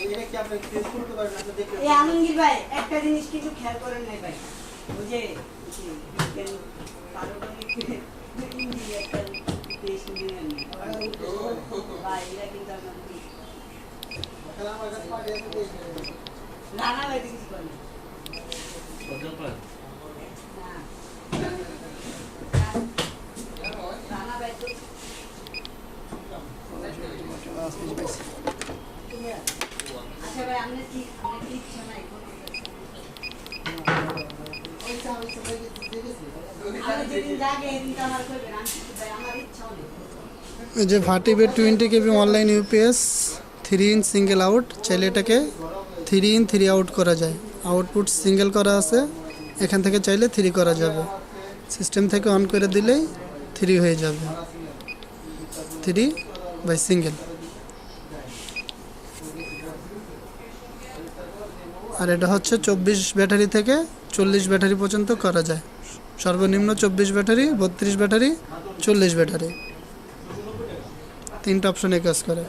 এই আলমগীর ভাই একটা জিনিস কিন্তু খেয়াল করেন নাই ভাই, ওই যে পারমাণবিক ইঞ্জিনিয়ার দেশ ভাই এরা কিন্তু রানা ভাই কিছু করে না। রানা ভাই তো আচ্ছা ভাই আপনি কি ইচ্ছা নাই যে ভার্টিবে 20 KB online UPS 3 in single out, চাইলে এটাকে 3 ইন 3 আউট করা যায়। আউটপুট সিঙ্গেল করা আছে, এখান থেকে চাইলে 3 করা যাবে। সিস্টেম থেকে অন করে দিলেই 3 হয়ে যাবে, 3 বাই সিঙ্গেল। আর এটা হচ্ছে 24 ব্যাটারি থেকে 40 ব্যাটারি পর্যন্ত করা যায়। সর্বনিম্ন 24 ব্যাটারি, 32 ব্যাটারি, 40 ব্যাটারি, 3টা অপশনে কাজ করে।